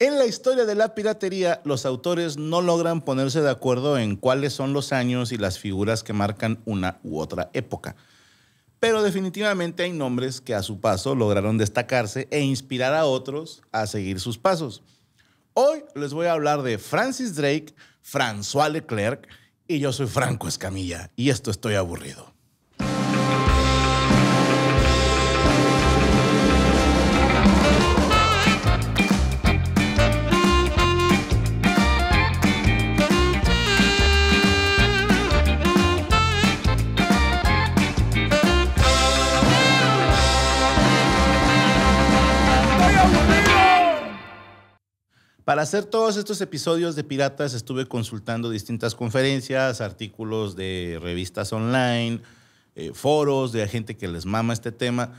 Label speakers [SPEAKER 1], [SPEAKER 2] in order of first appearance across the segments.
[SPEAKER 1] En la historia de la piratería, los autores no logran ponerse de acuerdo en cuáles son los años y las figuras que marcan una u otra época. Pero definitivamente hay nombres que a su paso lograron destacarse e inspirar a otros a seguir sus pasos. Hoy les voy a hablar de Francis Drake, François Leclerc y yo soy Franco Escamilla y esto Estoy Aburrido. Para hacer todos estos episodios de Piratas estuve consultando distintas conferencias, artículos de revistas online, foros de gente que les mama este tema.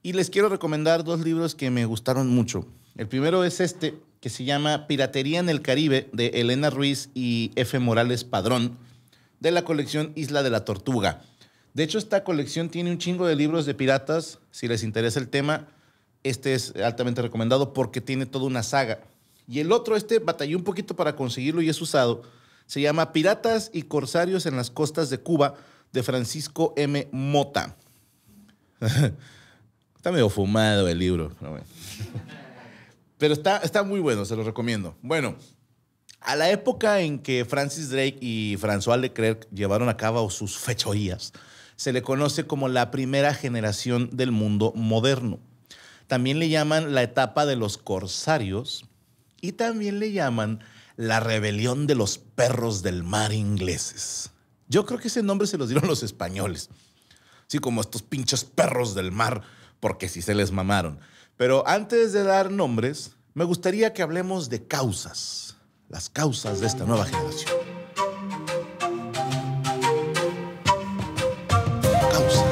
[SPEAKER 1] Y les quiero recomendar dos libros que me gustaron mucho. El primero es este, que se llama Piratería en el Caribe, de Elena Ruiz y F. Morales Padrón, de la colección Isla de la Tortuga. De hecho, esta colección tiene un chingo de libros de piratas. Si les interesa el tema, este es altamente recomendado porque tiene toda una saga. Y el otro, batallé un poquito para conseguirlo y es usado. Se llama Piratas y Corsarios en las Costas de Cuba, de Francisco M. Mota. Está medio fumado el libro. Pero está muy bueno, se lo recomiendo. Bueno, a la época en que Francis Drake y François Leclerc llevaron a cabo sus fechorías, se le conoce como la primera generación del mundo moderno. También le llaman la etapa de los corsarios. Y también le llaman la rebelión de los perros del mar ingleses. Yo creo que ese nombre se los dieron los españoles. Así como estos pinches perros del mar, porque sí se les mamaron. Pero antes de dar nombres, me gustaría que hablemos de causas. Las causas de esta nueva generación. Causa.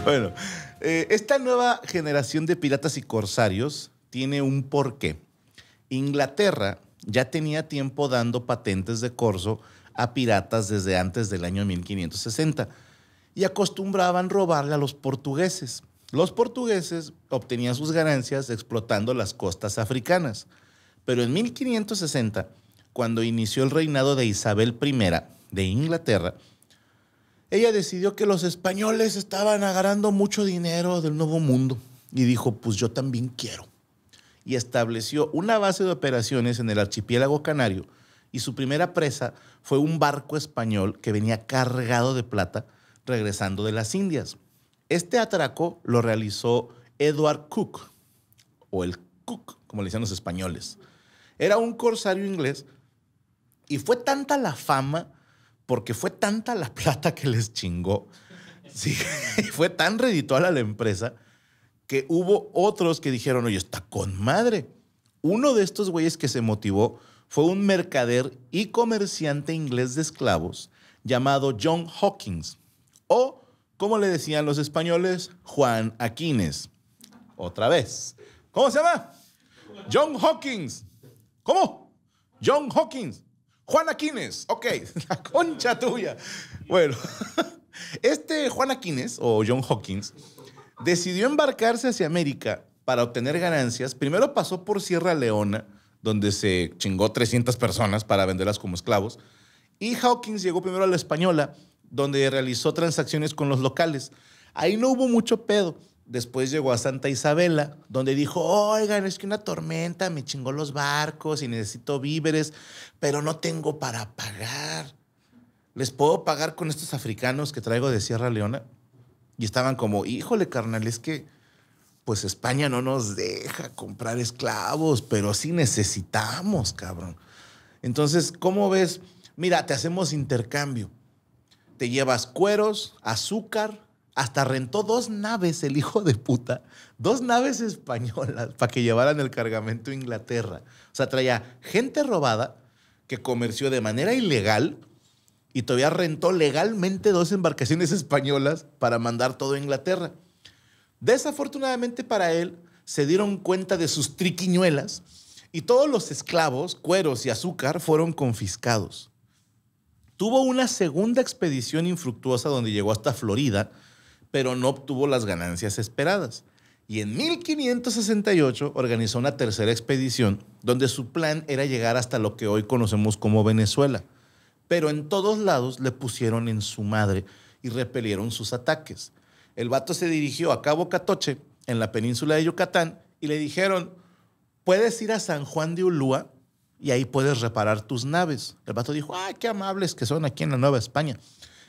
[SPEAKER 1] Bueno. Esta nueva generación de piratas y corsarios tiene un porqué. Inglaterra ya tenía tiempo dando patentes de corso a piratas desde antes del año 1560 y acostumbraban robarle a los portugueses. Los portugueses obtenían sus ganancias explotando las costas africanas. Pero en 1560, cuando inició el reinado de Isabel I de Inglaterra, ella decidió que los españoles estaban agarrando mucho dinero del Nuevo Mundo y dijo, pues yo también quiero. Y estableció una base de operaciones en el archipiélago canario y su primera presa fue un barco español que venía cargado de plata regresando de las Indias. Este atraco lo realizó Edward Cook, o el Cook, como le decían los españoles. Era un corsario inglés y fue tanta la fama porque fue tanta la plata que les chingó, sí, fue tan redituable a la empresa que hubo otros que dijeron, oye, está con madre. Uno de estos güeyes que se motivó fue un mercader y comerciante inglés de esclavos llamado John Hawkins, o, como le decían los españoles, Juan Aquines. Otra vez. ¿Cómo se llama? John Hawkins. ¿Cómo? John Hawkins. Juan Aquines, ok, la concha tuya. Bueno, Juan Aquines, o John Hawkins, decidió embarcarse hacia América para obtener ganancias. Primero pasó por Sierra Leona, donde se chingó 300 personas para venderlas como esclavos. Y Hawkins llegó primero a la Española, donde realizó transacciones con los locales. Ahí no hubo mucho pedo. Después llegó a Santa Isabela, donde dijo, oigan, es que una tormenta me chingó los barcos y necesito víveres, pero no tengo para pagar. ¿Les puedo pagar con estos africanos que traigo de Sierra Leona? Y estaban como, híjole, carnal, es que pues España no nos deja comprar esclavos, pero sí necesitamos, cabrón. Entonces, ¿cómo ves? Mira, te hacemos intercambio. Te llevas cueros, azúcar. Hasta rentó 2 naves el hijo de puta. 2 naves españolas para que llevaran el cargamento a Inglaterra. O sea, traía gente robada que comerció de manera ilegal y todavía rentó legalmente 2 embarcaciones españolas para mandar todo a Inglaterra. Desafortunadamente para él, se dieron cuenta de sus triquiñuelas y todos los esclavos, cueros y azúcar fueron confiscados. Tuvo una segunda expedición infructuosa donde llegó hasta Florida, pero no obtuvo las ganancias esperadas. Y en 1568 organizó una tercera expedición donde su plan era llegar hasta lo que hoy conocemos como Venezuela. Pero en todos lados le pusieron en su madre y repelieron sus ataques. El vato se dirigió a Cabo Catoche, en la península de Yucatán, y le dijeron, puedes ir a San Juan de Ulúa y ahí puedes reparar tus naves. El vato dijo, ¡ay, qué amables que son aquí en la Nueva España!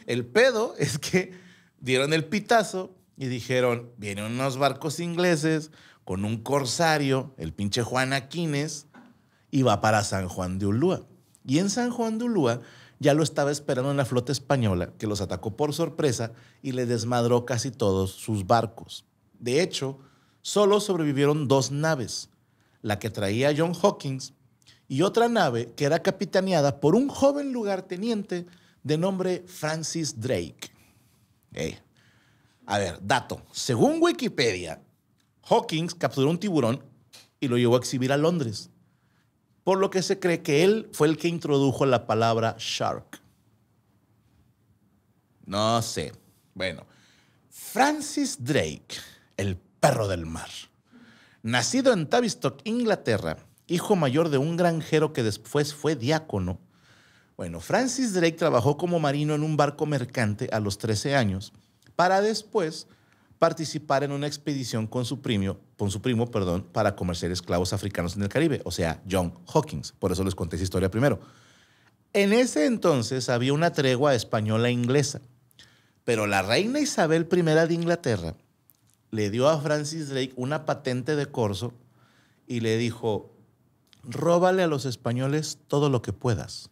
[SPEAKER 1] El pedo es que dieron el pitazo y dijeron, vienen unos barcos ingleses con un corsario, el pinche Juan Aquines, y va para San Juan de Ulúa. Y en San Juan de Ulúa ya lo estaba esperando una flota española que los atacó por sorpresa y le desmadró casi todos sus barcos. De hecho, solo sobrevivieron 2 naves, la que traía John Hawkins y otra nave que era capitaneada por un joven lugarteniente de nombre Francis Drake. A ver, dato. Según Wikipedia, Hawkins capturó un tiburón y lo llevó a exhibir a Londres, por lo que se cree que él fue el que introdujo la palabra shark. No sé. Bueno, Francis Drake, el perro del mar, nacido en Tavistock, Inglaterra, hijo mayor de un granjero que después fue diácono. Bueno, Francis Drake trabajó como marino en un barco mercante a los 13 años para después participar en una expedición con su primo, para comerciar esclavos africanos en el Caribe, o sea, John Hawkins. Por eso les conté esa historia primero. En ese entonces había una tregua española e inglesa, pero la reina Isabel I de Inglaterra le dio a Francis Drake una patente de corso y le dijo, róbale a los españoles todo lo que puedas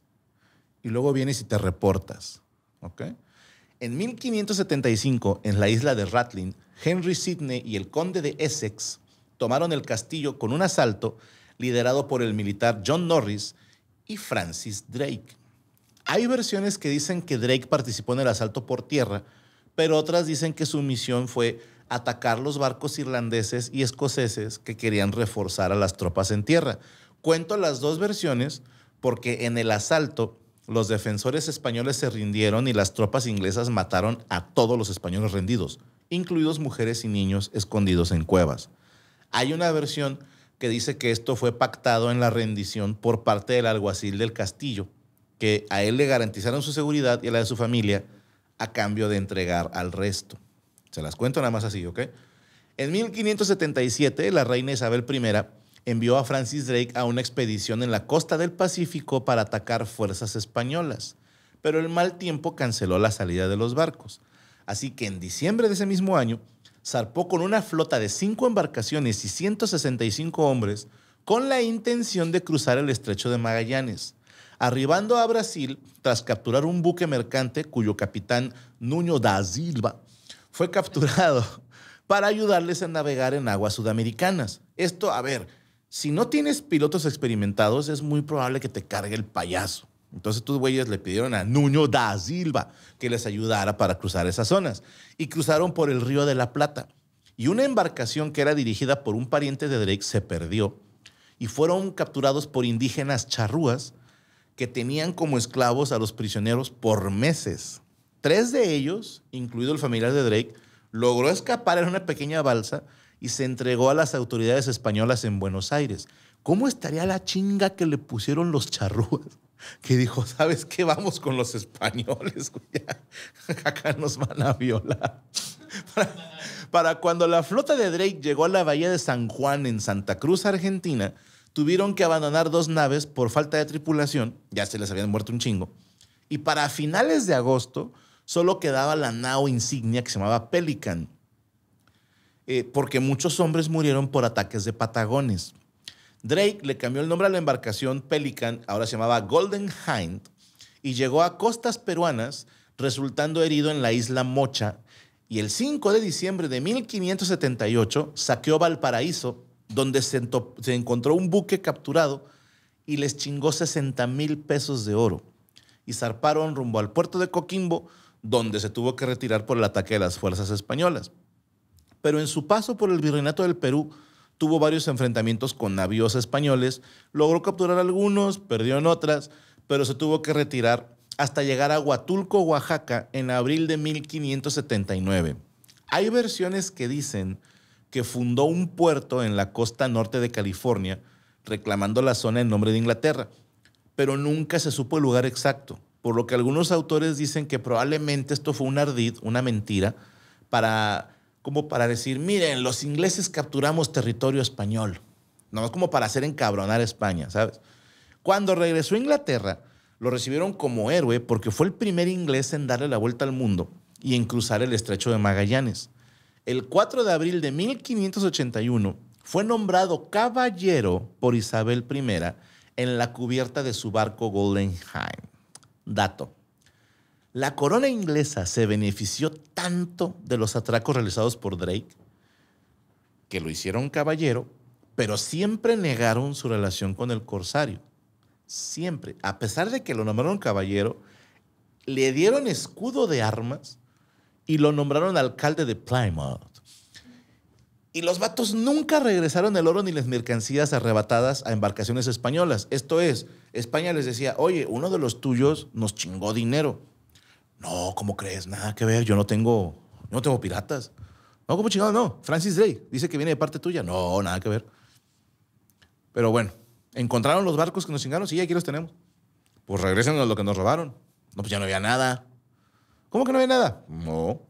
[SPEAKER 1] y luego vienes y te reportas, ¿ok? En 1575, en la isla de Rathlin, Henry Sidney y el conde de Essex tomaron el castillo con un asalto liderado por el militar John Norris y Francis Drake. Hay versiones que dicen que Drake participó en el asalto por tierra, pero otras dicen que su misión fue atacar los barcos irlandeses y escoceses que querían reforzar a las tropas en tierra. Cuento las dos versiones porque en el asalto los defensores españoles se rindieron y las tropas inglesas mataron a todos los españoles rendidos, incluidos mujeres y niños escondidos en cuevas. Hay una versión que dice que esto fue pactado en la rendición por parte del alguacil del castillo, que a él le garantizaron su seguridad y a la de su familia a cambio de entregar al resto. Se las cuento nada más así, ¿ok? En 1577, la reina Isabel I envió a Francis Drake a una expedición en la costa del Pacífico para atacar fuerzas españolas, pero el mal tiempo canceló la salida de los barcos. Así que en diciembre de ese mismo año, zarpó con una flota de 5 embarcaciones y 165 hombres con la intención de cruzar el estrecho de Magallanes, arribando a Brasil tras capturar un buque mercante cuyo capitán Nuño da Silva fue capturado para ayudarles a navegar en aguas sudamericanas. Esto, a ver, si no tienes pilotos experimentados, es muy probable que te cargue el payaso. Entonces, estos güeyes le pidieron a Nuño da Silva que les ayudara para cruzar esas zonas. Y cruzaron por el Río de la Plata. Y una embarcación que era dirigida por un pariente de Drake se perdió. Y fueron capturados por indígenas charrúas que tenían como esclavos a los prisioneros por meses. 3 de ellos, incluido el familiar de Drake, logró escapar en una pequeña balsa y se entregó a las autoridades españolas en Buenos Aires. ¿Cómo estaría la chinga que le pusieron los charrúas? Que dijo, ¿sabes qué? Vamos con los españoles, güey. Acá nos van a violar. Para cuando la flota de Drake llegó a la bahía de San Juan en Santa Cruz, Argentina, tuvieron que abandonar 2 naves por falta de tripulación. Ya se les habían muerto un chingo. Y para finales de agosto, solo quedaba la nao insignia que se llamaba Pelican, porque muchos hombres murieron por ataques de patagones. Drake le cambió el nombre a la embarcación Pelican, ahora se llamaba Golden Hind, y llegó a costas peruanas, resultando herido en la isla Mocha. Y el 5 de diciembre de 1578 saqueó Valparaíso, donde se encontró un buque capturado y les chingó 60,000 pesos de oro. Y zarparon rumbo al puerto de Coquimbo, donde se tuvo que retirar por el ataque de las fuerzas españolas. Pero en su paso por el Virreinato del Perú, tuvo varios enfrentamientos con navíos españoles, logró capturar algunos, perdió en otras, pero se tuvo que retirar hasta llegar a Huatulco, Oaxaca, en abril de 1579. Hay versiones que dicen que fundó un puerto en la costa norte de California, reclamando la zona en nombre de Inglaterra, pero nunca se supo el lugar exacto, por lo que algunos autores dicen que probablemente esto fue un ardid, una mentira, como para decir, miren, los ingleses capturamos territorio español, no es como para hacer encabronar a España, ¿sabes? Cuando regresó a Inglaterra, lo recibieron como héroe porque fue el primer inglés en darle la vuelta al mundo y en cruzar el estrecho de Magallanes. El 4 de abril de 1581 fue nombrado caballero por Isabel I en la cubierta de su barco Golden Hind. Dato: la corona inglesa se benefició tanto de los atracos realizados por Drake que lo hicieron caballero, pero siempre negaron su relación con el corsario. Siempre. A pesar de que lo nombraron caballero, le dieron escudo de armas y lo nombraron alcalde de Plymouth. Y los vatos nunca regresaron el oro ni las mercancías arrebatadas a embarcaciones españolas. Esto es, España les decía, oye, uno de los tuyos nos chingó dinero. No, ¿cómo crees? Nada que ver, yo no tengo piratas. No, ¿cómo chingado? No, Francis Drake dice que viene de parte tuya. No, nada que ver. Pero bueno, ¿encontraron los barcos que nos chingaron? Sí, aquí los tenemos. Pues regresen a lo que nos robaron. No, pues ya no había nada. ¿Cómo que no había nada? No.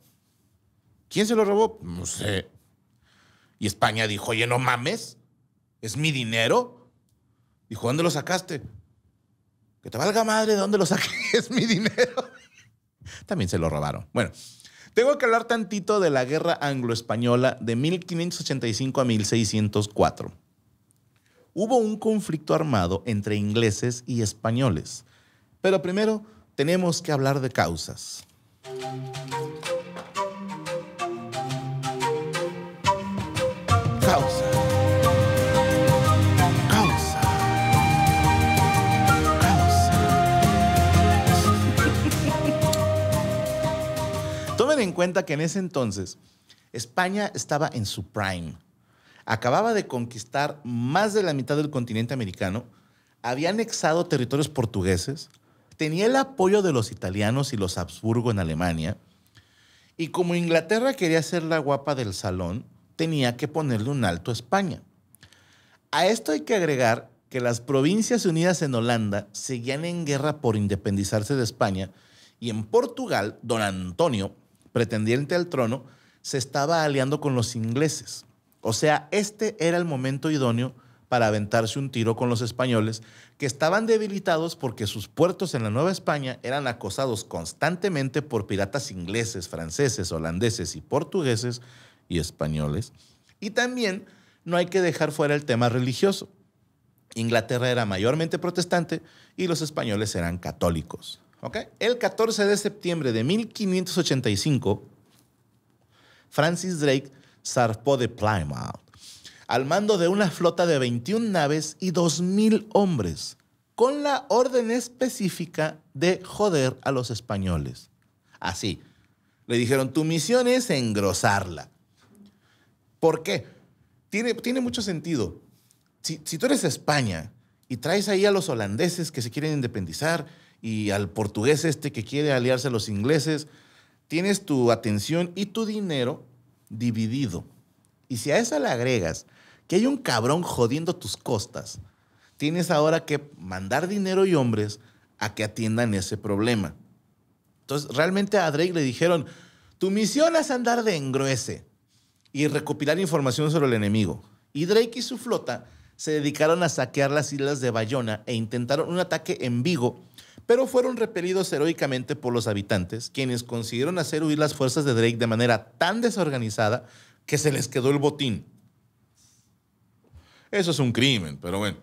[SPEAKER 1] ¿Quién se lo robó? No sé. Y España dijo, oye, no mames, ¿es mi dinero? Dijo, ¿dónde lo sacaste? Que te valga madre, ¿de dónde lo saqué? Es mi dinero. También se lo robaron. Bueno, tengo que hablar tantito de la guerra anglo-española de 1585 a 1604. Hubo un conflicto armado entre ingleses y españoles. Pero primero tenemos que hablar de causas. Causa. Tomen en cuenta que en ese entonces España estaba en su prime. Acababa de conquistar más de la mitad del continente americano, había anexado territorios portugueses, tenía el apoyo de los italianos y los Habsburgo en Alemania, y como Inglaterra quería ser la guapa del salón, tenía que ponerle un alto a España. A esto hay que agregar que las Provincias Unidas en Holanda seguían en guerra por independizarse de España, y en Portugal, don Antonio, pretendiente al trono, se estaba aliando con los ingleses. O sea, este era el momento idóneo para aventarse un tiro con los españoles, que estaban debilitados porque sus puertos en la Nueva España eran acosados constantemente por piratas ingleses, franceses, holandeses y portugueses y españoles. Y también no hay que dejar fuera el tema religioso. Inglaterra era mayormente protestante y los españoles eran católicos. ¿Okay? El 14 de septiembre de 1585, Francis Drake zarpó de Plymouth al mando de una flota de 21 naves y 2,000 hombres, con la orden específica de joder a los españoles. Así, le dijeron, tu misión es engrosarla. ¿Por qué? Tiene mucho sentido. Si tú eres España y traes ahí a los holandeses que se quieren independizar y al portugués que quiere aliarse a los ingleses, tienes tu atención y tu dinero dividido. Y si a eso le agregas que hay un cabrón jodiendo tus costas, tienes ahora que mandar dinero y hombres a que atiendan ese problema. Entonces, realmente a Drake le dijeron, tu misión es andar de engruese y recopilar información sobre el enemigo. Y Drake y su flota se dedicaron a saquear las islas de Bayona e intentaron un ataque en Vigo, pero fueron repelidos heroicamente por los habitantes, quienes consiguieron hacer huir las fuerzas de Drake de manera tan desorganizada que se les quedó el botín. Eso es un crimen, pero bueno.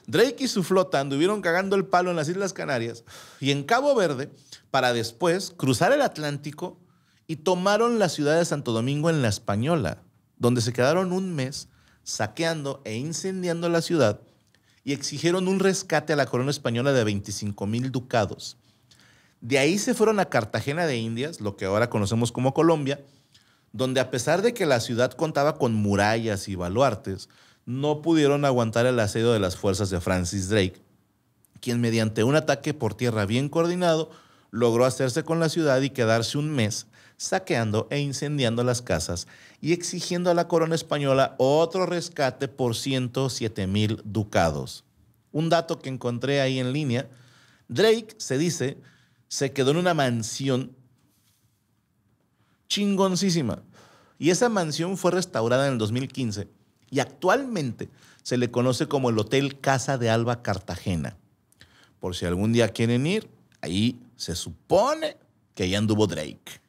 [SPEAKER 1] Drake y su flota anduvieron cagando el palo en las Islas Canarias y en Cabo Verde para después cruzar el Atlántico y tomaron la ciudad de Santo Domingo en la Española, donde se quedaron un mes saqueando e incendiando la ciudad y exigieron un rescate a la corona española de 25,000 ducados. De ahí se fueron a Cartagena de Indias, lo que ahora conocemos como Colombia, donde a pesar de que la ciudad contaba con murallas y baluartes, no pudieron aguantar el asedio de las fuerzas de Francis Drake, quien mediante un ataque por tierra bien coordinado logró hacerse con la ciudad y quedarse un mes saqueando e incendiando las casas y exigiendo a la corona española otro rescate por 107,000 ducados. Un dato que encontré ahí en línea: Drake, se dice, se quedó en una mansión chingoncísima. Y esa mansión fue restaurada en el 2015 y actualmente se le conoce como el Hotel Casa de Alba Cartagena. Por si algún día quieren ir, ahí se supone que ahí anduvo Drake.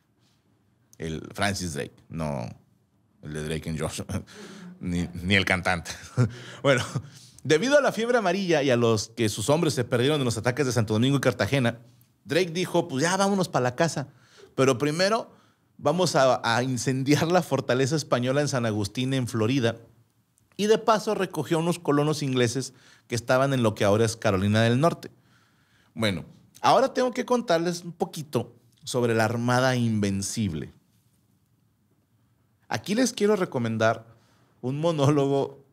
[SPEAKER 1] El Francis Drake, no el de Drake and Josh, ni el cantante. Bueno, debido a la fiebre amarilla y a los que sus hombres se perdieron en los ataques de Santo Domingo y Cartagena, Drake dijo, pues ya vámonos para la casa. Pero primero vamos a incendiar la fortaleza española en San Agustín, en Florida. Y de paso recogió a unos colonos ingleses que estaban en lo que ahora es Carolina del Norte. Bueno, ahora tengo que contarles un poquito sobre la Armada Invencible. Aquí les quiero recomendar un monólogo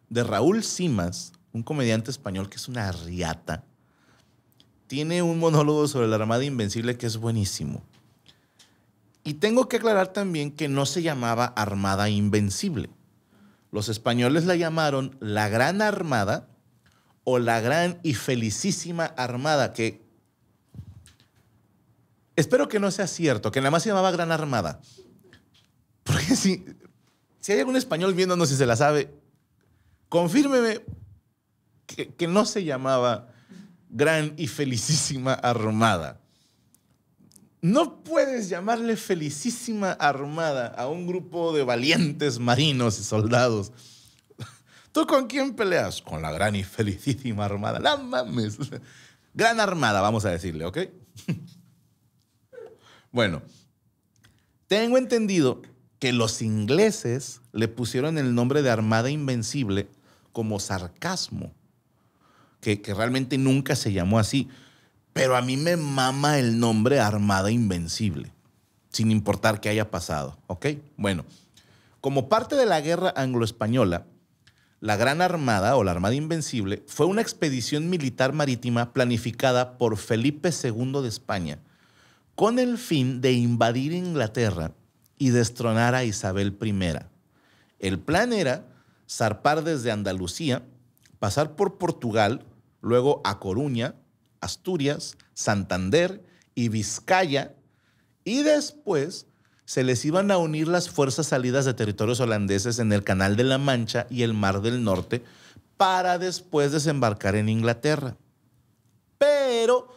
[SPEAKER 1] de Raúl Simas, un comediante español que es una riata. Tiene un monólogo sobre la Armada Invencible que es buenísimo. Y tengo que aclarar también que no se llamaba Armada Invencible. Los españoles la llamaron la Gran Armada o la Gran y Felicísima Armada, que espero que no sea cierto, que nada más se llamaba Gran Armada. Porque si hay algún español viéndonos y se la sabe, confírmeme que no se llamaba Gran y Felicísima Armada. No puedes llamarle Felicísima Armada a un grupo de valientes marinos y soldados. ¿Tú con quién peleas? Con la Gran y Felicísima Armada. No mames. Gran Armada, vamos a decirle, ¿ok? Bueno, tengo entendido que los ingleses le pusieron el nombre de Armada Invencible como sarcasmo, que realmente nunca se llamó así. Pero a mí me mama el nombre Armada Invencible, sin importar qué haya pasado, ¿ok? Bueno, como parte de la guerra anglo-española, la Gran Armada o la Armada Invencible fue una expedición militar marítima planificada por Felipe II de España con el fin de invadir Inglaterra y destronar a Isabel I. El plan era zarpar desde Andalucía, pasar por Portugal, luego a Coruña, Asturias, Santander y Vizcaya, y después se les iban a unir las fuerzas salidas de territorios holandeses en el Canal de la Mancha y el Mar del Norte para después desembarcar en Inglaterra. Pero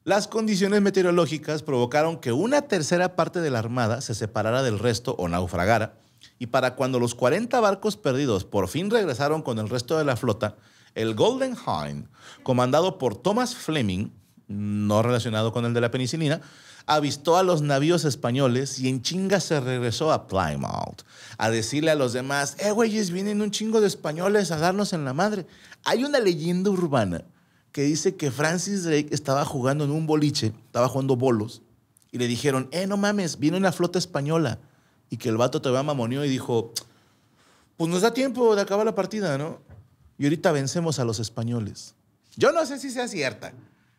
[SPEAKER 1] las condiciones meteorológicas provocaron que una tercera parte de la armada se separara del resto o naufragara, y para cuando los 40 barcos perdidos por fin regresaron con el resto de la flota, el Golden Hind, comandado por Thomas Fleming, no relacionado con el de la penicilina, avistó a los navíos españoles y en chinga se regresó a Plymouth a decirle a los demás, güeyes, vienen un chingo de españoles a darnos en la madre. Hay una leyenda urbana que dice que Francis Drake estaba jugando en un boliche, estaba jugando bolos, y le dijeron, no mames, viene una flota española. Y que el vato todavía mamoneó y dijo, pues nos da tiempo de acabar la partida, ¿no? Y ahorita vencemos a los españoles. Yo no sé si sea cierta.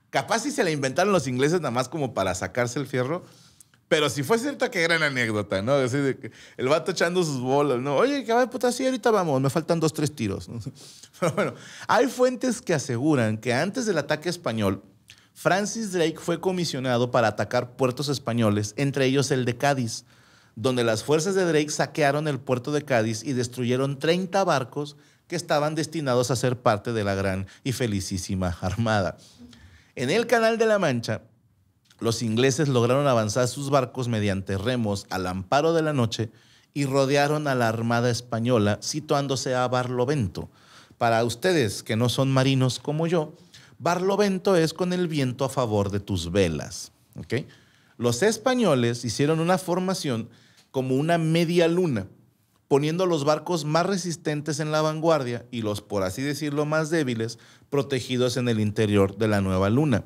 [SPEAKER 1] Capaz si se la inventaron los ingleses nada más como para sacarse el fierro. Pero si fue cierta, qué gran anécdota, ¿no? Así de que el vato echando sus bolas, ¿no? Oye, que va, puta, sí, ahorita vamos, me faltan 2, 3 tiros. Pero bueno, hay fuentes que aseguran que antes del ataque español, Francis Drake fue comisionado para atacar puertos españoles, entre ellos el de Cádiz, donde las fuerzas de Drake saquearon el puerto de Cádiz y destruyeron 30 barcos que estaban destinados a ser parte de la Gran y Felicísima Armada. En el Canal de la Mancha, los ingleses lograron avanzar sus barcos mediante remos al amparo de la noche y rodearon a la Armada española, situándose a Barlovento. Para ustedes que no son marinos como yo, Barlovento es con el viento a favor de tus velas, ¿ok? Los españoles hicieron una formación como una media luna, poniendo los barcos más resistentes en la vanguardia y los, por así decirlo, más débiles, protegidos en el interior de la nueva luna.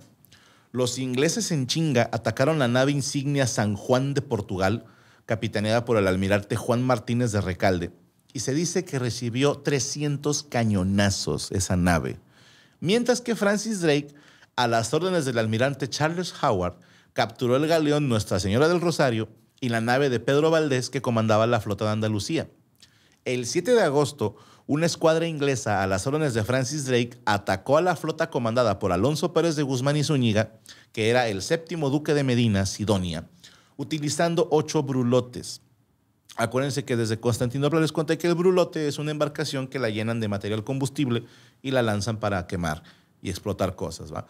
[SPEAKER 1] Los ingleses en chinga atacaron la nave insignia San Juan de Portugal, capitaneada por el almirante Juan Martínez de Recalde, y se dice que recibió 300 cañonazos esa nave. Mientras que Francis Drake, a las órdenes del almirante Charles Howard, capturó el galeón Nuestra Señora del Rosario y la nave de Pedro Valdés, que comandaba la flota de Andalucía. El 7 de agosto, una escuadra inglesa a las órdenes de Francis Drake atacó a la flota comandada por Alonso Pérez de Guzmán y Zúñiga, que era el séptimo duque de Medina, Sidonia, utilizando 8 brulotes. Acuérdense que desde Constantinopla les conté que el brulote es una embarcación que la llenan de material combustible y la lanzan para quemar y explotar cosas, ¿va?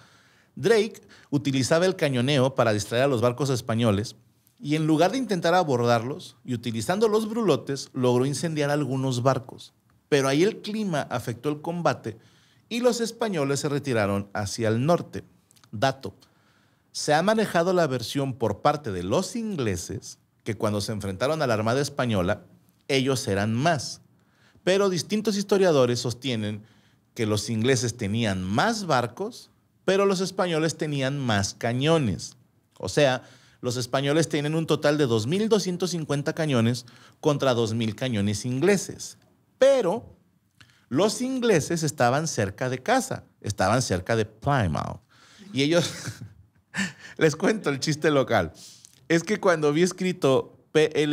[SPEAKER 1] Drake utilizaba el cañoneo para distraer a los barcos españoles y en lugar de intentar abordarlos y utilizando los brulotes, logró incendiar algunos barcos. Pero ahí el clima afectó el combate y los españoles se retiraron hacia el norte. Dato: se ha manejado la versión por parte de los ingleses que cuando se enfrentaron a la Armada Española, ellos eran más. Pero distintos historiadores sostienen que los ingleses tenían más barcos, pero los españoles tenían más cañones. O sea, los españoles tienen un total de 2.250 cañones contra 2.000 cañones ingleses. Pero los ingleses estaban cerca de casa, estaban cerca de Plymouth. Y ellos, les cuento el chiste local. Es que cuando vi escrito Plymouth,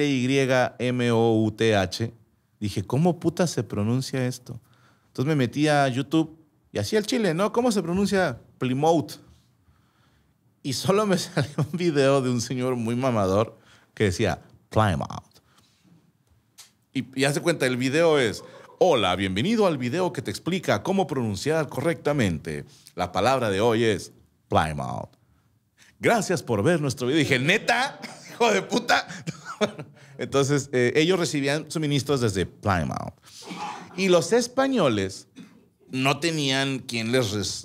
[SPEAKER 1] dije, ¿cómo puta se pronuncia esto? Entonces me metí a YouTube y hacía el chile, ¿no? ¿Cómo se pronuncia Plymouth? Y solo me salió un video de un señor muy mamador que decía Plymouth. Y ya se cuenta, el video es: hola, bienvenido al video que te explica cómo pronunciar correctamente. La palabra de hoy es Plymouth. Gracias por ver nuestro video. Y dije, ¿neta? Hijo de puta. Entonces, ellos recibían suministros desde Plymouth. Y los españoles no tenían quien les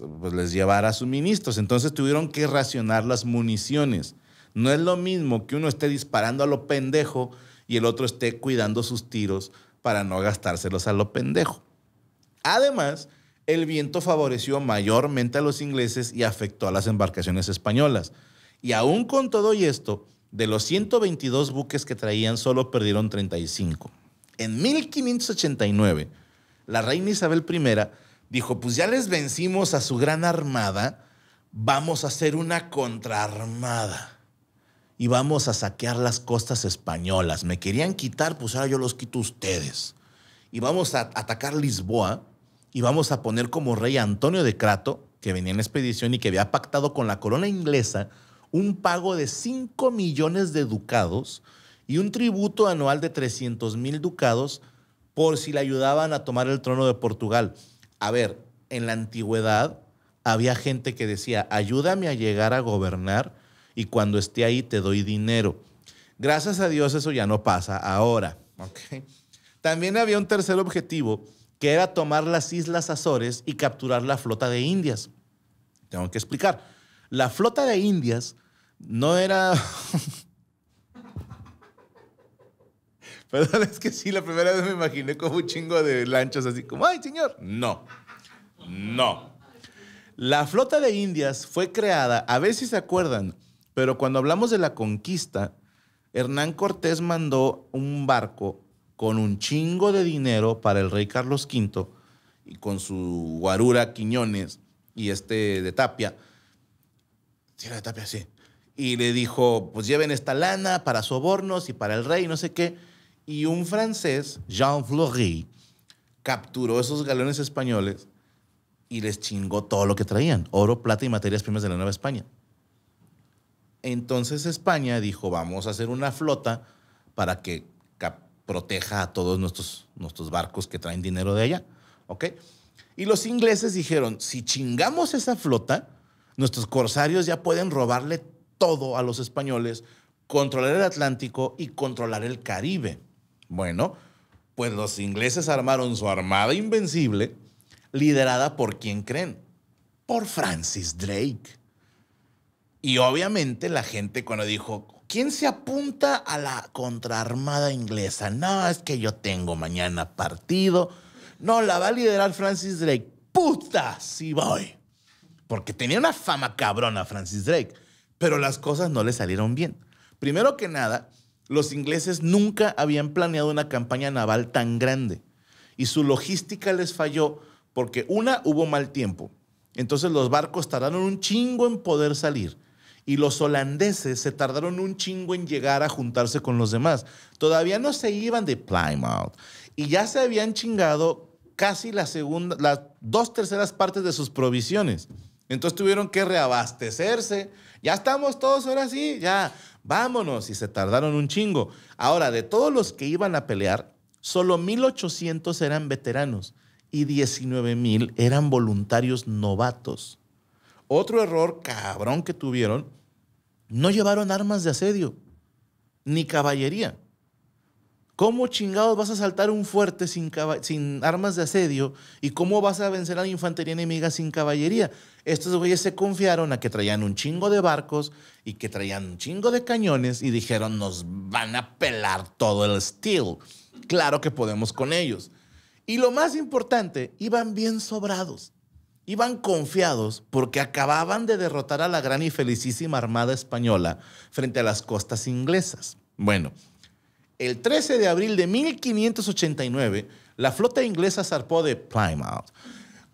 [SPEAKER 1] llevara suministros. Entonces tuvieron que racionar las municiones. No es lo mismo que uno esté disparando a lo pendejo y el otro esté cuidando sus tiros para no gastárselos a lo pendejo. Además, el viento favoreció mayormente a los ingleses y afectó a las embarcaciones españolas. Y aún con todo y esto, de los 122 buques que traían, solo perdieron 35. En 1589, la reina Isabel I dijo, pues ya les vencimos a su gran armada, vamos a hacer una contraarmada y vamos a saquear las costas españolas. Me querían quitar, pues ahora yo los quito a ustedes. Y vamos a atacar Lisboa y vamos a poner como rey a Antonio de Crato, que venía en expedición y que había pactado con la corona inglesa un pago de 5 millones de ducados y un tributo anual de 300,000 ducados por si le ayudaban a tomar el trono de Portugal. A ver, en la antigüedad había gente que decía, ayúdame a llegar a gobernar y cuando esté ahí te doy dinero. Gracias a Dios eso ya no pasa ahora. ¿Okay? También había un tercer objetivo, que era tomar las Islas Azores y capturar la flota de Indias. Tengo que explicar. La flota de Indias no era... Perdón, es que sí, la primera vez me imaginé como un chingo de lanchas así como, ¡ay, señor! No. La flota de Indias fue creada, a ver si se acuerdan, pero cuando hablamos de la conquista, Hernán Cortés mandó un barco con un chingo de dinero para el rey Carlos V y con su guarura Quiñones y de Tapia. Sí, era de Tapia, sí. Y le dijo, pues lleven esta lana para sobornos y para el rey, no sé qué. Y un francés, Jean Fleury, capturó esos galeones españoles y les chingó todo lo que traían, oro, plata y materias primas de la Nueva España. Entonces España dijo, vamos a hacer una flota para que proteja a todos nuestros barcos que traen dinero de allá. ¿Ok? Y los ingleses dijeron, si chingamos esa flota, nuestros corsarios ya pueden robarle todo a los españoles, controlar el Atlántico y controlar el Caribe. Bueno, pues los ingleses armaron su armada invencible, liderada por ¿quién creen? Por Francis Drake. Y obviamente la gente cuando dijo, ¿quién se apunta a la contraarmada inglesa? No, es que yo tengo mañana partido. No, la va a liderar Francis Drake. ¡Puta! Sí voy. Porque tenía una fama cabrona Francis Drake, pero las cosas no le salieron bien. Primero que nada, los ingleses nunca habían planeado una campaña naval tan grande y su logística les falló porque hubo mal tiempo. Entonces los barcos tardaron un chingo en poder salir Y los holandeses se tardaron un chingo en llegar a juntarse con los demás. Todavía no se iban de Plymouth. Y ya se habían chingado casi las 2/3 partes de sus provisiones. Entonces tuvieron que reabastecerse. Ya estamos todos ahora sí, ya vámonos. Y se tardaron un chingo. Ahora, de todos los que iban a pelear, solo 1,800 eran veteranos y 19,000 eran voluntarios novatos. Otro error cabrón que tuvieron, no llevaron armas de asedio, ni caballería. ¿Cómo chingados vas a asaltar un fuerte sin armas de asedio? ¿Y cómo vas a vencer a la infantería enemiga sin caballería? Estos güeyes se confiaron a que traían un chingo de barcos y que traían un chingo de cañones y dijeron, nos van a pelar todo el steel. Claro que podemos con ellos. Y lo más importante, iban bien sobrados. Iban confiados porque acababan de derrotar a la gran y felicísima Armada Española frente a las costas inglesas. Bueno, el 13 de abril de 1589, la flota inglesa zarpó de Plymouth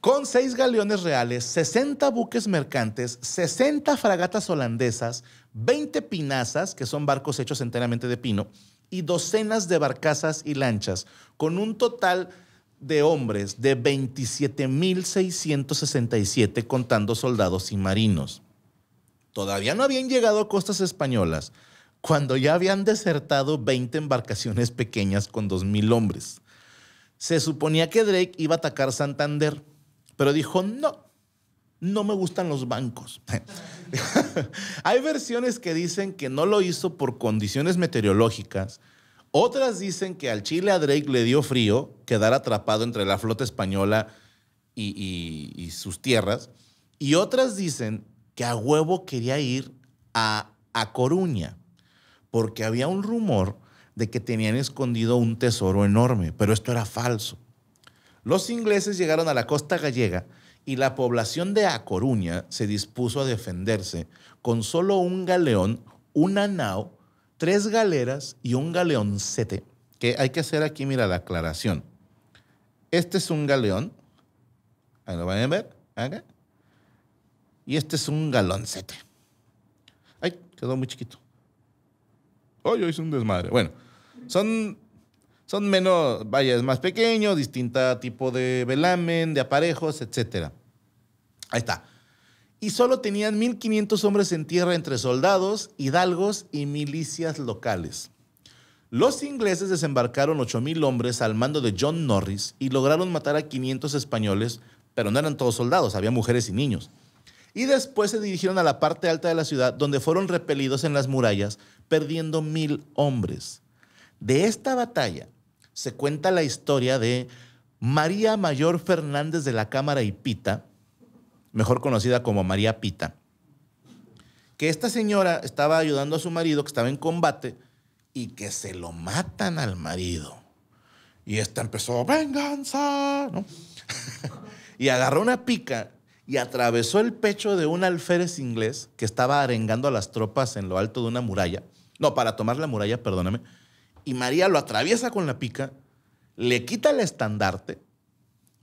[SPEAKER 1] con 6 galeones reales, 60 buques mercantes, 60 fragatas holandesas, 20 pinazas, que son barcos hechos enteramente de pino, y docenas de barcazas y lanchas, con un total de hombres de 27,667, contando soldados y marinos. Todavía no habían llegado a costas españolas cuando ya habían desertado 20 embarcaciones pequeñas con 2,000 hombres. Se suponía que Drake iba a atacar Santander, pero dijo, no me gustan los bancos. Hay versiones que dicen que no lo hizo por condiciones meteorológicas. Otras dicen que al chile a Drake le dio frío quedar atrapado entre la flota española y sus tierras. Y otras dicen que a huevo quería ir a Coruña, porque había un rumor de que tenían escondido un tesoro enorme, pero esto era falso. Los ingleses llegaron a la costa gallega y la población de A Coruña se dispuso a defenderse con solo un galeón, una nao, 3 galeras y un galeoncete, que hay que hacer aquí, mira, la aclaración. Este es un galeón, ahí lo van a ver, acá, y este es un galoncete. Ay, quedó muy chiquito. Yo hice un desmadre. Bueno, son menos, vaya, es más pequeño, distinta tipo de velamen, de aparejos, etc. Ahí está. Y solo tenían 1,500 hombres en tierra entre soldados, hidalgos y milicias locales. Los ingleses desembarcaron 8,000 hombres al mando de John Norris y lograron matar a 500 españoles, pero no eran todos soldados, había mujeres y niños. Y después se dirigieron a la parte alta de la ciudad, donde fueron repelidos en las murallas, perdiendo 1,000 hombres. De esta batalla se cuenta la historia de María Mayor Fernández de la Cámara y Pita, mejor conocida como María Pita, que esta señora estaba ayudando a su marido que estaba en combate y que se lo matan al marido. Y esta empezó, ¡venganza! ¿No? Y agarró una pica y atravesó el pecho de un alférez inglés que estaba arengando a las tropas en lo alto de una muralla. No, para tomar la muralla, perdóname. Y María lo atraviesa con la pica, le quita el estandarte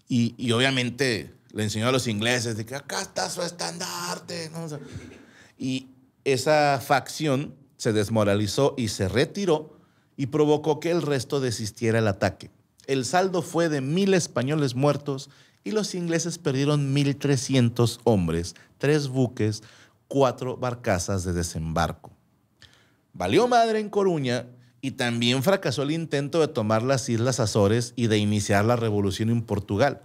[SPEAKER 1] y obviamente le enseñó a los ingleses de que acá está su estandarte, ¿no? O sea, y esa facción se desmoralizó y se retiró y provocó que el resto desistiera el ataque. El saldo fue de 1,000 españoles muertos y los ingleses perdieron 1,300 hombres, 3 buques, 4 barcazas de desembarco. Valió madre en Coruña y también fracasó el intento de tomar las Islas Azores y de iniciar la revolución en Portugal.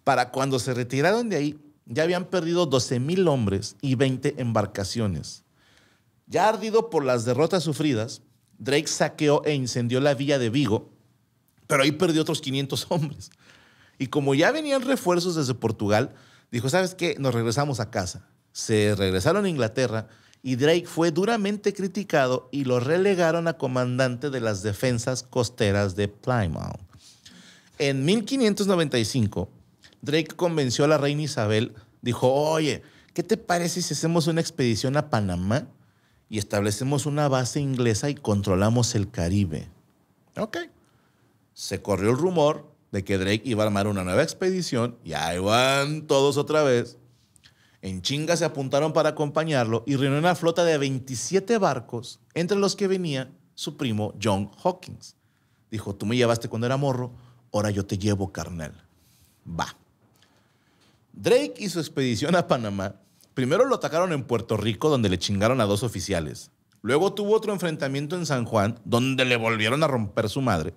[SPEAKER 1] Para cuando se retiraron de ahí, ya habían perdido 12,000 hombres y 20 embarcaciones. Ya ardido por las derrotas sufridas, Drake saqueó e incendió la villa de Vigo, pero ahí perdió otros 500 hombres. Y como ya venían refuerzos desde Portugal, dijo, ¿sabes qué? Nos regresamos a casa. Se regresaron a Inglaterra y Drake fue duramente criticado y lo relegaron a comandante de las defensas costeras de Plymouth. En 1595, Drake convenció a la reina Isabel, dijo, oye, ¿qué te parece si hacemos una expedición a Panamá y establecemos una base inglesa y controlamos el Caribe? Ok. Se corrió el rumor de que Drake iba a armar una nueva expedición y ahí van todos otra vez. En chinga se apuntaron para acompañarlo y reunió una flota de 27 barcos, entre los que venía su primo John Hawkins. Dijo, tú me llevaste cuando era morro, ahora yo te llevo, carnal. Va. Drake y su expedición a Panamá, primero lo atacaron en Puerto Rico, donde le chingaron a 2 oficiales. Luego tuvo otro enfrentamiento en San Juan, donde le volvieron a romper su madre.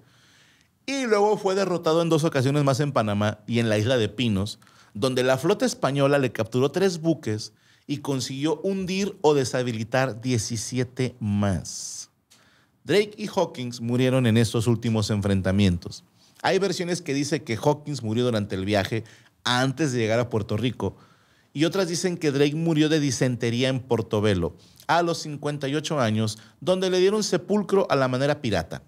[SPEAKER 1] Y luego fue derrotado en 2 ocasiones más en Panamá y en la isla de Pinos, donde la flota española le capturó 3 buques y consiguió hundir o deshabilitar 17 más. Drake y Hawkins murieron en estos últimos enfrentamientos. Hay versiones que dicen que Hawkins murió durante el viaje antes de llegar a Puerto Rico y otras dicen que Drake murió de disentería en Portobelo a los 58 años, donde le dieron sepulcro a la manera pirata.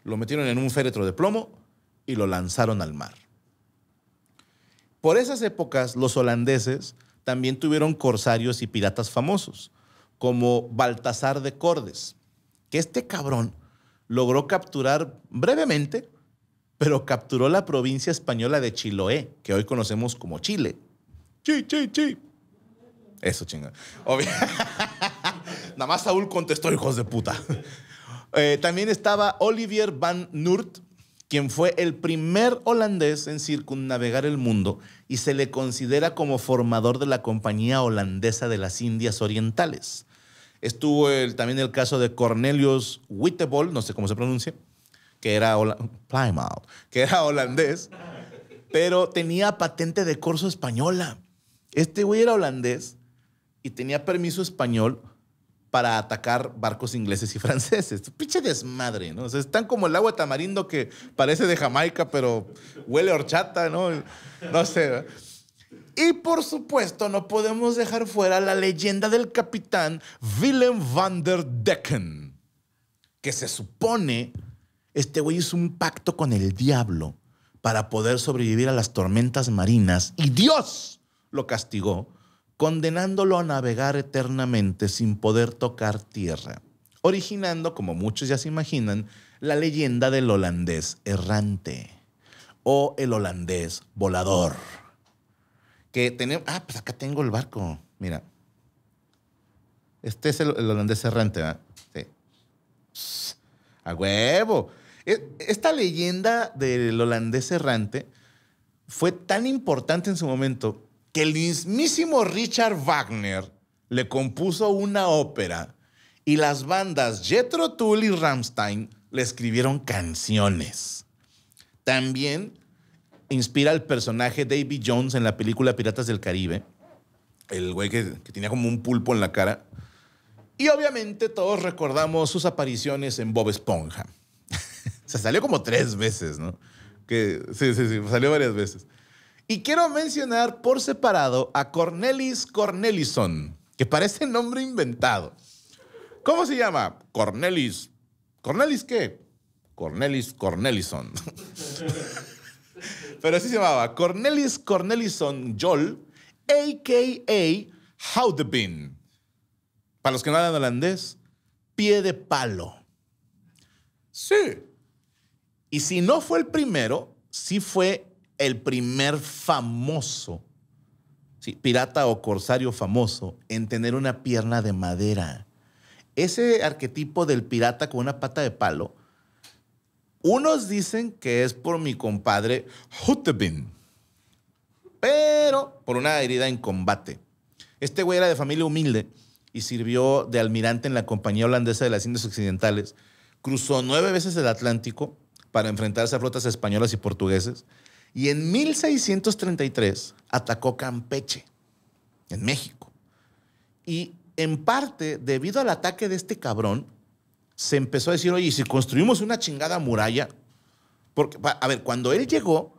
[SPEAKER 1] Lo metieron en un féretro de plomo y lo lanzaron al mar. Por esas épocas, los holandeses también tuvieron corsarios y piratas famosos, como Baltasar de Cordes, que este cabrón logró capturar brevemente, pero capturó la provincia española de Chiloé, que hoy conocemos como Chile. Chi. Eso, chinga. Nada más Saúl contestó, hijos de puta. También estaba Olivier van Noort, quien fue el primer holandés en circunnavegar el mundo y se le considera como formador de la Compañía Holandesa de las Indias Orientales. Estuvo también el caso de Cornelius Wittebold, no sé cómo se pronuncia, que era Plymouth, que era holandés, pero tenía patente de corso española. Este güey era holandés y tenía permiso español para atacar barcos ingleses y franceses. Pinche desmadre, ¿no? O sea, están como el agua de tamarindo que parece de Jamaica, pero huele a horchata, ¿no? No sé, ¿verdad? Y por supuesto, no podemos dejar fuera la leyenda del capitán Willem van der Decken, que se supone este güey hizo un pacto con el diablo para poder sobrevivir a las tormentas marinas y Dios lo castigó, condenándolo a navegar eternamente sin poder tocar tierra, originando, como muchos ya se imaginan, la leyenda del holandés errante o el holandés volador. Que tenemos, pues acá tengo el barco, mira. Este es el holandés errante, ¿verdad? Sí. A huevo. Esta leyenda del holandés errante fue tan importante en su momento que el mismísimo Richard Wagner le compuso una ópera y las bandas Jethro Tull y Rammstein le escribieron canciones. También inspira al personaje Davy Jones en la película Piratas del Caribe, el güey que tenía como un pulpo en la cara. Y obviamente todos recordamos sus apariciones en Bob Esponja. Se salió como 3 veces, ¿no? Sí, salió varias veces. Y quiero mencionar por separado a Cornelis Cornelison, que parece nombre inventado. ¿Cómo se llama? Cornelis. ¿Cornelis qué? Cornelis Cornelison. Pero así se llamaba. Cornelis Cornelison Jol, a.k.a. Houdebin. Para los que no hablan holandés, pie de palo. Sí. Y si no fue el primero, sí fue el primer famoso, sí, pirata o corsario famoso en tener una pierna de madera. Ese arquetipo del pirata con una pata de palo, unos dicen que es por mi compadre Houdebin, pero por una herida en combate. Este güey era de familia humilde y sirvió de almirante en la Compañía Holandesa de las Indias Occidentales. Cruzó 9 veces el Atlántico para enfrentarse a flotas españolas y portugueses. Y en 1633 atacó Campeche, en México. Y en parte, debido al ataque de este cabrón, se empezó a decir, oye, ¿y si construimos una chingada muralla? Porque, a ver, cuando él llegó,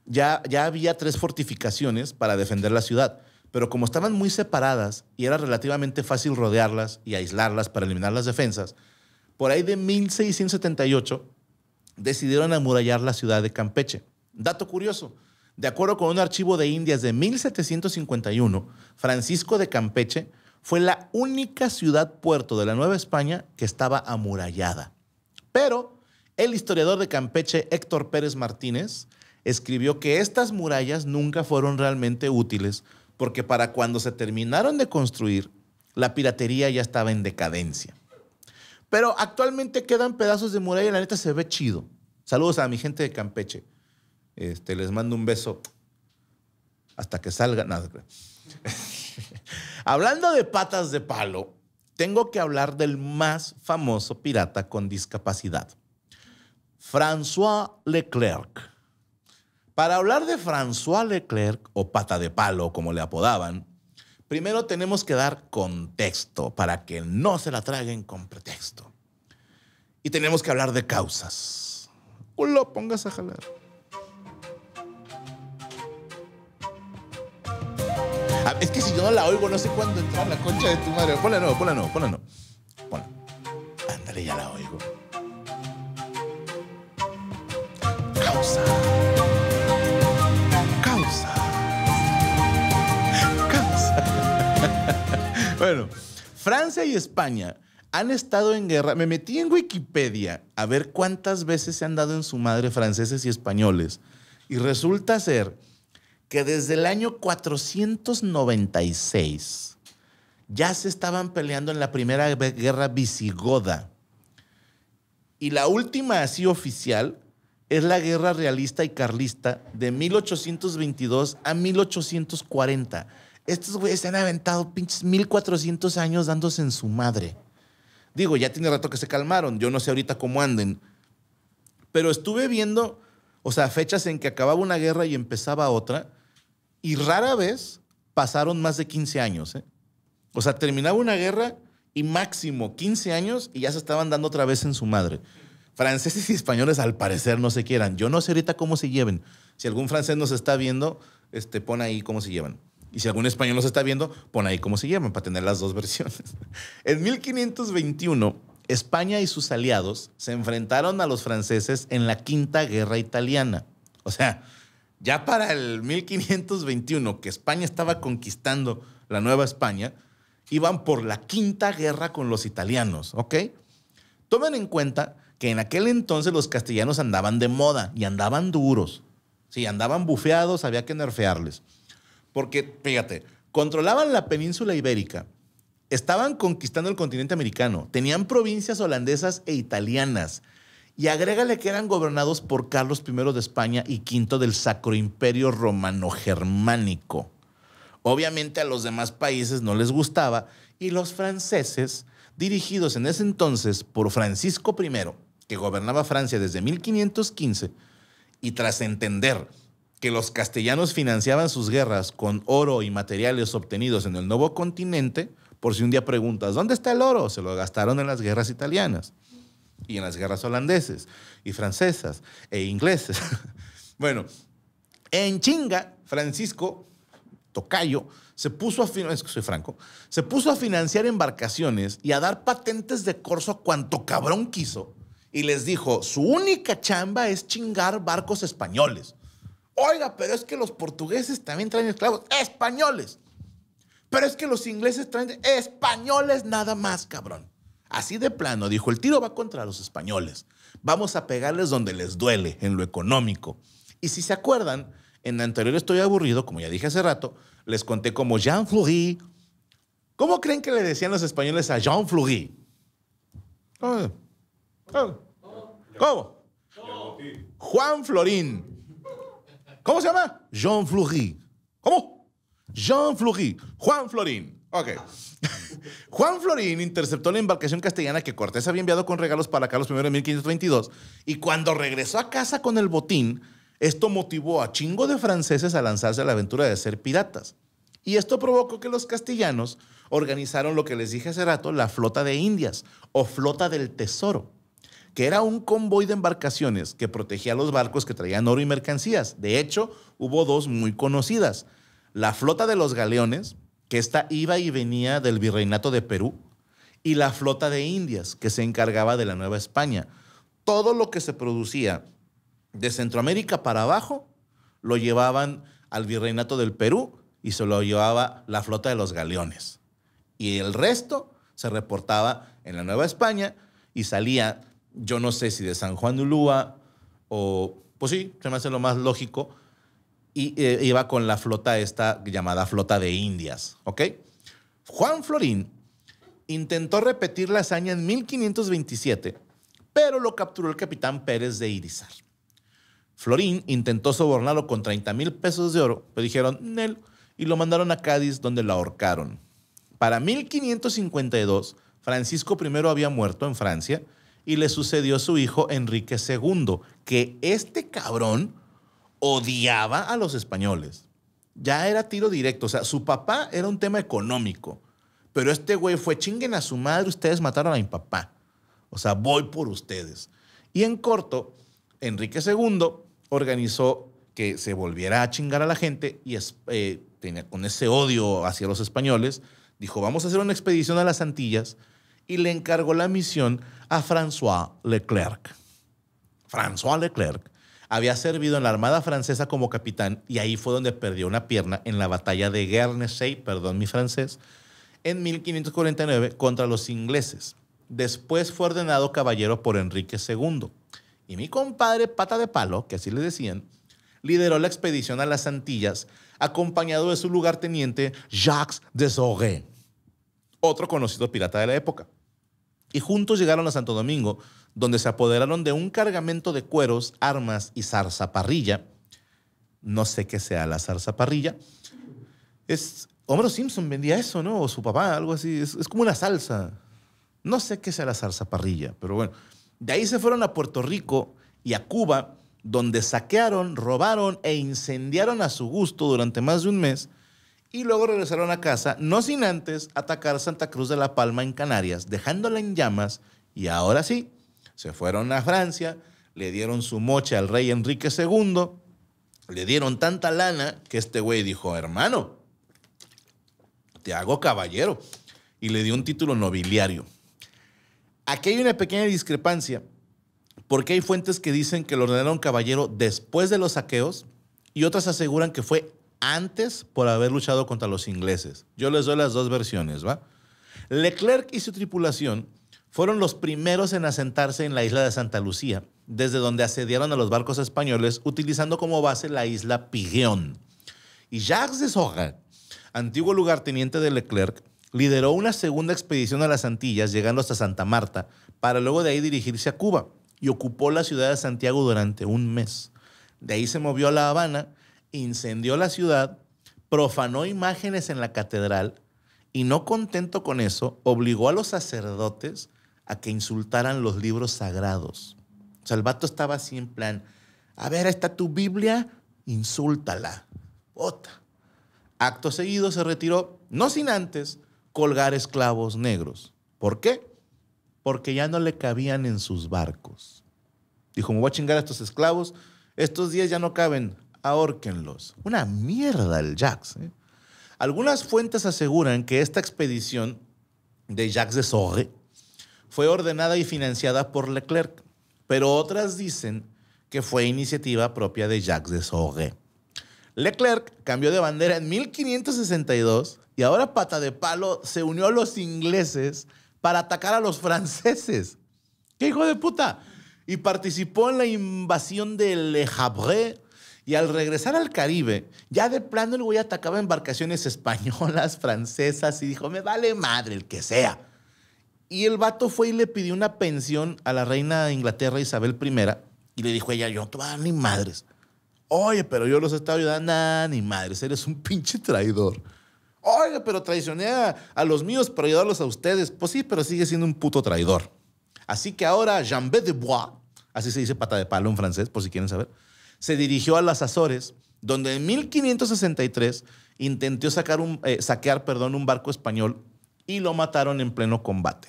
[SPEAKER 1] ya había 3 fortificaciones para defender la ciudad. Pero como estaban muy separadas y era relativamente fácil rodearlas y aislarlas para eliminar las defensas, por ahí de 1678 decidieron amurallar la ciudad de Campeche. Dato curioso, de acuerdo con un archivo de Indias de 1751, Francisco de Campeche fue la única ciudad-puerto de la Nueva España que estaba amurallada. Pero el historiador de Campeche, Héctor Pérez Martínez, escribió que estas murallas nunca fueron realmente útiles porque para cuando se terminaron de construir, la piratería ya estaba en decadencia. Pero actualmente quedan pedazos de muralla y la neta se ve chido. Saludos a mi gente de Campeche. Les mando un beso hasta que salga. No, hablando de patas de palo, tengo que hablar del más famoso pirata con discapacidad, François Leclerc. Para hablar de François Leclerc, o pata de palo, como le apodaban, primero tenemos que dar contexto para que no se la traguen con pretexto. Y tenemos que hablar de causas. Culo, pongas a jalar. Es que si yo no la oigo, no sé cuándo entrar la concha de tu madre. Ponla no. Ponla. Ándale, ya la oigo. Causa. Bueno, Francia y España han estado en guerra. Me metí en Wikipedia a ver cuántas veces se han dado en su madre franceses y españoles. Y resulta ser que desde el año 496 ya se estaban peleando en la primera guerra visigoda. Y la última así oficial es la guerra realista y carlista de 1822 a 1840. Estos güeyes se han aventado pinches 1400 años dándose en su madre. Digo, ya tiene rato que se calmaron. Yo no sé ahorita cómo anden. Pero estuve viendo, o sea, fechas en que acababa una guerra y empezaba otra. Y rara vez pasaron más de 15 años. O sea, terminaba una guerra y máximo 15 años y ya se estaban dando otra vez en su madre. Franceses y españoles al parecer no se quieran. Yo no sé ahorita cómo se lleven. Si algún francés nos está viendo, pon ahí cómo se llevan. Y si algún español nos está viendo, pon ahí cómo se llevan para tener las dos versiones. En 1521, España y sus aliados se enfrentaron a los franceses en la Quinta Guerra Italiana. O sea, ya para el 1521, que España estaba conquistando la Nueva España, iban por la Quinta Guerra con los italianos, ¿ok? Tomen en cuenta que en aquel entonces los castellanos andaban de moda y andaban duros. Sí, andaban bufeados, había que nerfearles. Porque, fíjate, controlaban la península ibérica, estaban conquistando el continente americano, tenían provincias holandesas e italianas, y agrégale que eran gobernados por Carlos I de España y V del Sacro Imperio Romano-Germánico. Obviamente a los demás países no les gustaba, y los franceses, dirigidos en ese entonces por Francisco I, que gobernaba Francia desde 1515, y tras entender que los castellanos financiaban sus guerras con oro y materiales obtenidos en el nuevo continente, por si un día preguntas, ¿dónde está el oro? Se lo gastaron en las guerras italianas y en las guerras holandeses y francesas e ingleses. Bueno, en chinga, Francisco Tocayo se puso a financiar embarcaciones y a dar patentes de corso a cuanto cabrón quiso. Y les dijo, su única chamba es chingar barcos españoles. Oiga, pero es que los portugueses también traen esclavos españoles. Pero es que los ingleses traen españoles nada más, cabrón. Así de plano, dijo, el tiro va contra los españoles. Vamos a pegarles donde les duele, en lo económico. Y si se acuerdan, en la anterior Estoy Aburrido, como ya dije hace rato, les conté como Jean Fleury. ¿Cómo creen que le decían los españoles a Jean Fleury? ¿Cómo? Juan Florín. ¿Cómo se llama? Jean Fleury. ¿Cómo? Jean Fleury. Juan Florín. Ok. Juan Florín interceptó la embarcación castellana que Cortés había enviado con regalos para Carlos I en 1522 y cuando regresó a casa con el botín, esto motivó a chingo de franceses a lanzarse a la aventura de ser piratas. Y esto provocó que los castellanos organizaron lo que les dije hace rato, la Flota de Indias o Flota del Tesoro, que era un convoy de embarcaciones que protegía los barcos que traían oro y mercancías. De hecho, hubo dos muy conocidas. La Flota de los Galeones, que esta iba y venía del Virreinato de Perú, y la Flota de Indias, que se encargaba de la Nueva España. Todo lo que se producía de Centroamérica para abajo lo llevaban al Virreinato del Perú y se lo llevaba la Flota de los Galeones. Y el resto se reportaba en la Nueva España y salía, yo no sé si de San Juan de Ulúa o, pues sí, se me hace lo más lógico, y iba con la flota esta llamada Flota de Indias, ¿ok? Juan Florín intentó repetir la hazaña en 1527, pero lo capturó el capitán Pérez de Irizar. Florín intentó sobornarlo con 30,000 pesos de oro, pero dijeron Nel y lo mandaron a Cádiz, donde lo ahorcaron. Para 1552, Francisco I había muerto en Francia y le sucedió su hijo Enrique II, que este cabrón odiaba a los españoles. Ya era tiro directo. O sea, su papá era un tema económico, pero este güey fue chinguen a su madre, ustedes mataron a mi papá. O sea, voy por ustedes. Y en corto, Enrique II organizó que se volviera a chingar a la gente y tenía, con ese odio hacia los españoles, dijo, vamos a hacer una expedición a las Antillas y le encargó la misión a François Leclerc. François Leclerc había servido en la Armada Francesa como capitán y ahí fue donde perdió una pierna en la batalla de Guernesey, perdón mi francés, en 1549 contra los ingleses. Después fue ordenado caballero por Enrique II. Y mi compadre Pata de Palo, que así le decían, lideró la expedición a las Antillas acompañado de su lugarteniente Jacques de Sorel, otro conocido pirata de la época. Y juntos llegaron a Santo Domingo, donde se apoderaron de un cargamento de cueros, armas y zarzaparrilla. No sé qué sea la zarzaparrilla. Homero Simpson vendía eso, ¿no? O su papá, algo así. Es como una salsa. No sé qué sea la zarzaparrilla, pero bueno. De ahí se fueron a Puerto Rico y a Cuba, donde saquearon, robaron e incendiaron a su gusto durante más de un mes. Y luego regresaron a casa, no sin antes atacar Santa Cruz de la Palma en Canarias, dejándola en llamas. Y ahora sí, se fueron a Francia, le dieron su moche al rey Enrique II, le dieron tanta lana que este güey dijo, hermano, te hago caballero. Y le dio un título nobiliario. Aquí hay una pequeña discrepancia, porque hay fuentes que dicen que lo ordenaron caballero después de los saqueos y otras aseguran que fue antes por haber luchado contra los ingleses. Yo les doy las dos versiones, ¿va? Leclerc y su tripulación fueron los primeros en asentarse en la isla de Santa Lucía, desde donde asediaron a los barcos españoles utilizando como base la isla Pigeón. Y Jacques de Sorel, antiguo lugarteniente de Leclerc, lideró una segunda expedición a las Antillas, llegando hasta Santa Marta, para luego de ahí dirigirse a Cuba, y ocupó la ciudad de Santiago durante un mes. De ahí se movió a La Habana, incendió la ciudad, profanó imágenes en la catedral, y no contento con eso, obligó a los sacerdotes a que insultaran los libros sagrados. O sea, el vato estaba así en plan, a ver, ahí está tu Biblia, insúltala. Ota. Acto seguido se retiró, no sin antes colgar esclavos negros. ¿Por qué? Porque ya no le cabían en sus barcos. Dijo, me voy a chingar a estos esclavos, estos 10 ya no caben, ahórquenlos. Una mierda el Jacques, ¿eh? Algunas fuentes aseguran que esta expedición de Jacques de Sorel fue ordenada y financiada por Leclerc, pero otras dicen que fue iniciativa propia de Jacques de Sorel. Leclerc cambió de bandera en 1562 y ahora Pata de Palo se unió a los ingleses para atacar a los franceses. ¡Qué hijo de puta! Y participó en la invasión de Le Havre. Y al regresar al Caribe, ya de plano el güey atacaba embarcaciones españolas, francesas y dijo, me vale madre el que sea. Y el vato fue y le pidió una pensión a la reina de Inglaterra Isabel I y le dijo ella, yo no te voy a dar ni madres. Oye, pero yo los estaba ayudando. Nah, ni madres, eres un pinche traidor. Oye, pero traicioné a los míos para ayudarlos a ustedes. Pues sí, pero sigue siendo un puto traidor. Así que ahora Jean-Baptiste de Bois, así se dice Pata de Palo en francés, por si quieren saber, se dirigió a las Azores, donde en 1563 intentó saquear un barco español y lo mataron en pleno combate.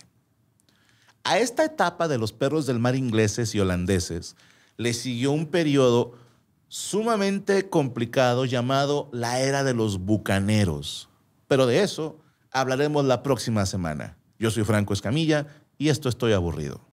[SPEAKER 1] A esta etapa de los perros del mar ingleses y holandeses le siguió un periodo sumamente complicado llamado la Era de los Bucaneros. Pero de eso hablaremos la próxima semana. Yo soy Franco Escamilla y esto Estoy Aburrido.